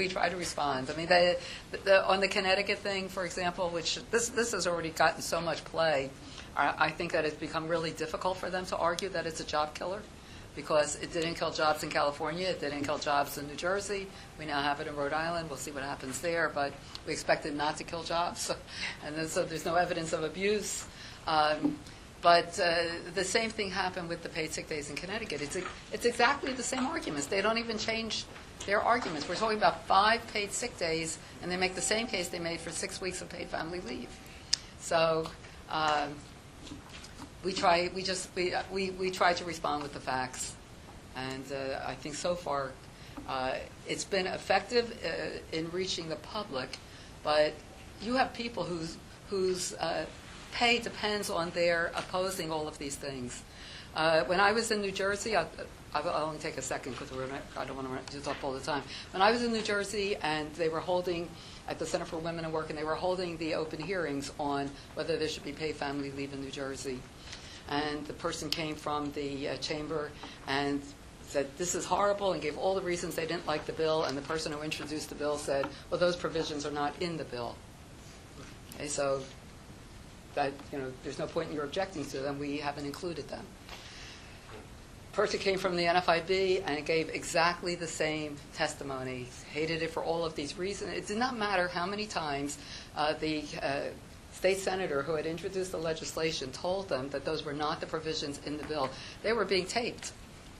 try to respond. I mean, on the Connecticut thing, for example, which this has already gotten so much play, I think that it's become really difficult for them to argue that it's a job killer, because it didn't kill jobs in California, it didn't kill jobs in New Jersey. We now have it in Rhode Island. We'll see what happens there, but we expect it not to kill jobs, and so there's no evidence of abuse. But the same thing happened with the paid sick days in Connecticut. It's exactly the same arguments. They don't even change their arguments. We're talking about 5 paid sick days, and they make the same case they made for 6 weeks of paid family leave. So we try to respond with the facts, and I think so far it's been effective in reaching the public. But you have people whose pay depends on their opposing all of these things. When I was in New Jersey, I'll only take a second because I don't want to talk all the time. When I was in New Jersey and they were holding, at the Center for Women and Work, and they were holding the open hearings on whether there should be paid family leave in New Jersey. And the person came from the chamber and said, this is horrible, and gave all the reasons they didn't like the bill, and the person who introduced the bill said, well, those provisions are not in the bill. Okay, so that, there's no point in your objecting to them. We haven't included them. Person came from the NFIB and gave exactly the same testimony. Hated it for all of these reasons. It did not matter how many times the state senator who had introduced the legislation told them that those were not the provisions in the bill. They were being taped.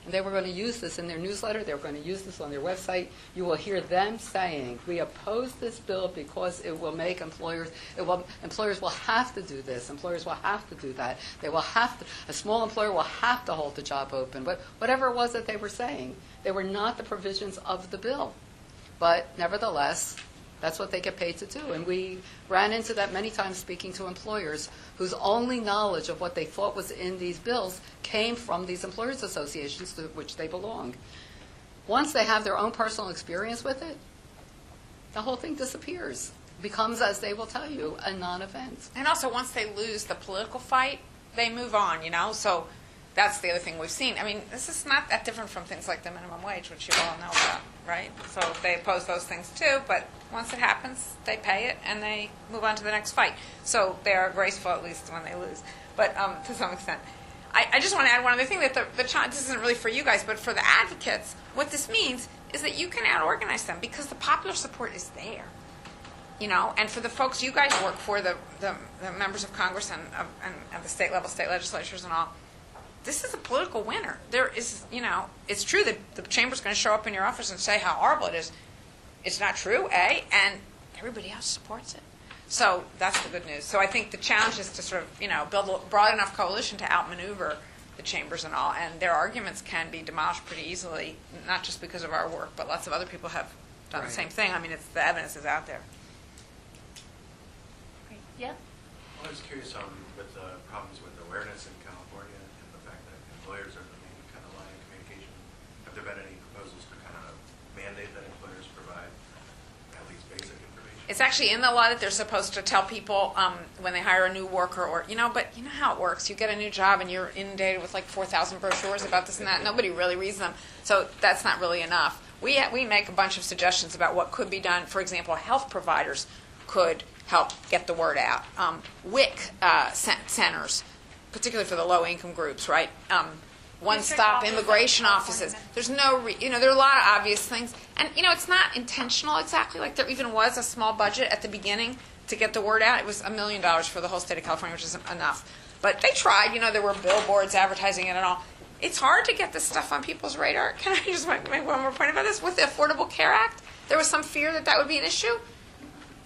They were going to use this in their newsletter. They were going to use this on their website. You will hear them saying, we oppose this bill because it will make employers will have to do this. Employers will have to do that. They will have to, a small employer will have to hold the job open. But whatever it was that they were saying, they were not the provisions of the bill. But nevertheless, That's what they get paid to do. And we ran into that many times speaking to employers whose only knowledge of what they thought was in these bills came from these employers associations to which they belong. Once they have their own personal experience with it, the whole thing disappears. Becomes, as they will tell you, a non-event. And also, once they lose the political fight, they move on, So that's the other thing we've seen. I mean, this is not that different from things like the minimum wage, which you all know about, right? So they oppose those things too, but once it happens, they pay it and they move on to the next fight. So they are graceful, at least when they lose, but to some extent. I just want to add one other thing, that this isn't really for you guys, but for the advocates, what this means is that you can out-organize them because the popular support is there. And for the folks you guys work for, the members of Congress and the state level, state legislatures and all, this is a political winner. There is, it's true that the chamber's going to show up in your office and say how horrible it is. It's not true, A, and everybody else supports it. So that's the good news. So I think the challenge is to sort of, build a broad enough coalition to outmaneuver the chambers and all, and their arguments can be demolished pretty easily, not just because of our work, but lots of other people have done the same thing. I mean, the evidence is out there. Yeah. Well, I was curious with the problems with awareness in California and the fact that employers are the main kind of line of communication. Have there been any proposals to kind of mandate that employers provide at least basic information? It's actually in the law that they're supposed to tell people when they hire a new worker, but you know how it works. You get a new job and you're inundated with like 4,000 brochures about this and that. Nobody really reads them, so that's not really enough. We make a bunch of suggestions about what could be done. For example, health providers could help get the word out. WIC centers, particularly for the low-income groups, right? One-stop immigration offices. There's there are a lot of obvious things. And, it's not intentional exactly. Like there even was a small budget at the beginning to get the word out. It was $1 million for the whole state of California, which isn't enough. But they tried. There were billboards advertising it and all. It's hard to get this stuff on people's radar. Can I just make one more point about this? With the Affordable Care Act, there was some fear that would be an issue.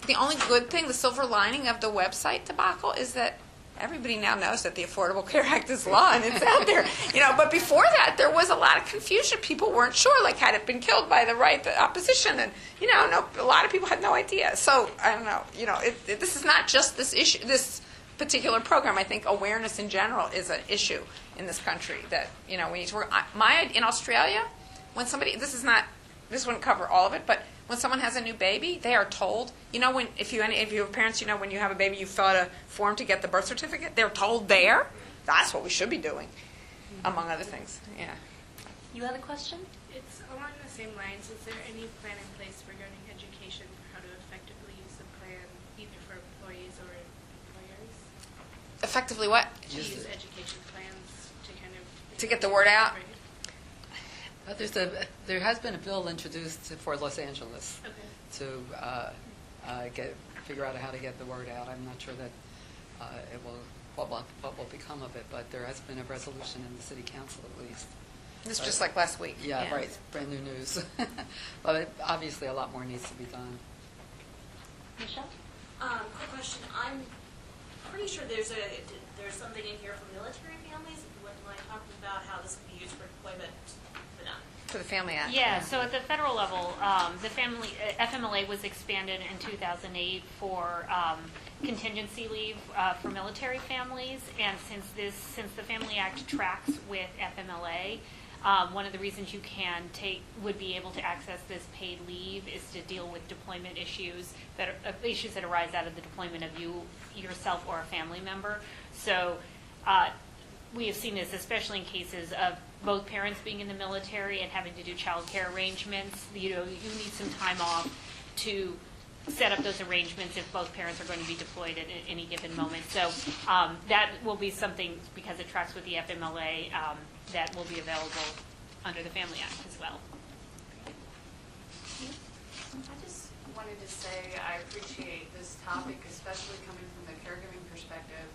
The only good thing, the silver lining of the website debacle, is that everybody now knows that the Affordable Care Act is law and it's out there. But before that, there was a lot of confusion. People weren't sure, like, had it been killed by the opposition, and a lot of people had no idea. So I don't know. This is not just this issue, this particular program. I think awareness in general is an issue in this country that we need to work. In Australia, when somebody this wouldn't cover all of it, but when someone has a new baby, they are told, if you have parents, when you have a baby, you fill out a form to get the birth certificate. They're told there. That's what we should be doing, among other things. Yeah. You had a question? It's along the same lines. Is there any plan in place regarding education for how to effectively use the plan, either for employees or employers? Effectively what? To use education plans to kind of... To get the word out? Right. There has been a bill introduced for Los Angeles Okay. to figure out how to get the word out. I'm not sure that what will become of it, but there has been a resolution in the city council at least. This was just like last week. Yeah, right. Brand new news. But obviously a lot more needs to be done. Michelle? Quick question. I'm pretty sure there's something in here for military families. When I talked about how this can be used for deployment for them. For the Family Act. Yeah, so at the federal level, the FMLA was expanded in 2008 for contingency leave for military families, and since the Family Act tracks with FMLA, one of the reasons you would be able to access this paid leave is to deal with deployment issues that arise out of the deployment of yourself or a family member. So we have seen this, especially in cases of both parents being in the military and having to do child care arrangements. You need some time off to set up those arrangements if both parents are going to be deployed at any given moment. So that will be something, because it tracks with the FMLA, that will be available under the Family Act as well. I just wanted to say I appreciate this topic, especially coming from the caregiving perspective.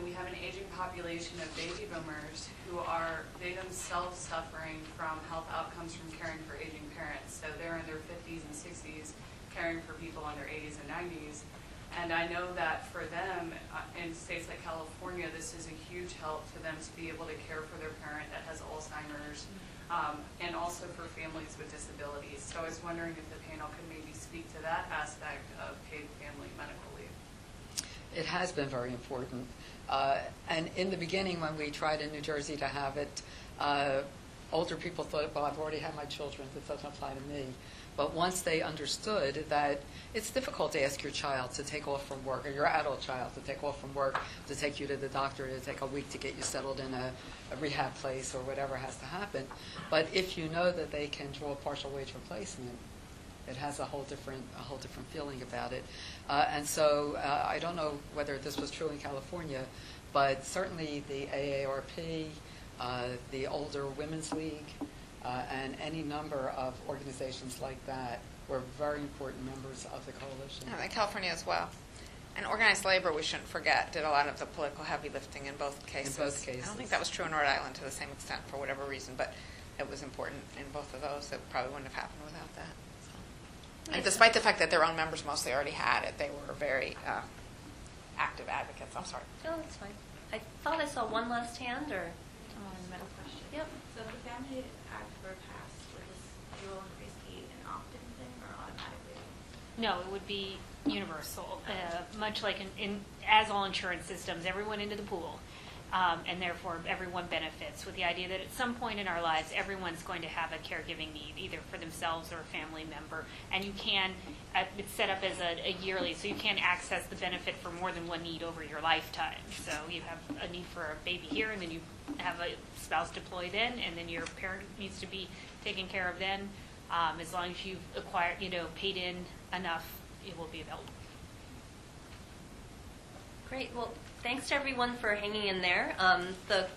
We have an aging population of baby boomers who are themselves suffering from health outcomes from caring for aging parents. So they're in their 50s and 60s caring for people in their 80s and 90s. And I know that for them, in states like California, this is a huge help to them to be able to care for their parent that has Alzheimer's and also for families with disabilities. So I was wondering if the panel could maybe speak to that aspect of paid family medical leave. It has been very important. And in the beginning, when we tried in New Jersey to have it, older people thought, well, I've already had my children, this doesn't apply to me. But once they understood that it's difficult to ask your child to take off from work, or your adult child to take off from work, to take you to the doctor, to take a week to get you settled in a rehab place or whatever has to happen. But if you know that they can draw a partial wage replacement, it has a whole different feeling about it. And so I don't know whether this was true in California, but certainly the AARP, the Older Women's League, and any number of organizations like that were very important members of the coalition. And California as well. And organized labor, we shouldn't forget, did a lot of the political heavy lifting in both cases. In both cases. I don't think that was true in Rhode Island to the same extent for whatever reason, but it was important in both of those. It probably wouldn't have happened without that. So. And despite the fact that their own members mostly already had it, they were very active advocates. I'm sorry. Oh, that's fine. I thought I saw one last hand, or Middle question. yep. So if the Family Act were passed, would will increase be an opt-in thing or automatically? No, it would be universal, much like as all insurance systems, everyone into the pool, and therefore everyone benefits, with the idea that at some point in our lives, everyone's going to have a caregiving need, either for themselves or a family member, and you can, it's set up as a yearly, so you can access the benefit for more than one need over your lifetime. So you have a need for a baby here, and then you have a spouse deployed in, and then your parent needs to be taken care of then. As long as you've acquired, paid in enough, it will be available. Great. Well, thanks to everyone for hanging in there. The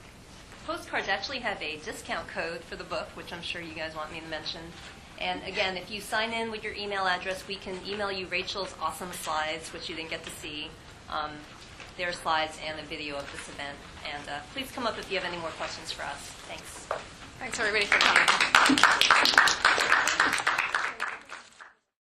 postcards actually have a discount code for the book, which I'm sure you guys want me to mention. And again, if you sign in with your email address, we can email you Rachel's awesome slides, which you didn't get to see, their slides and a video of this event. And please come up if you have any more questions for us. Thanks. Thanks, everybody, for coming.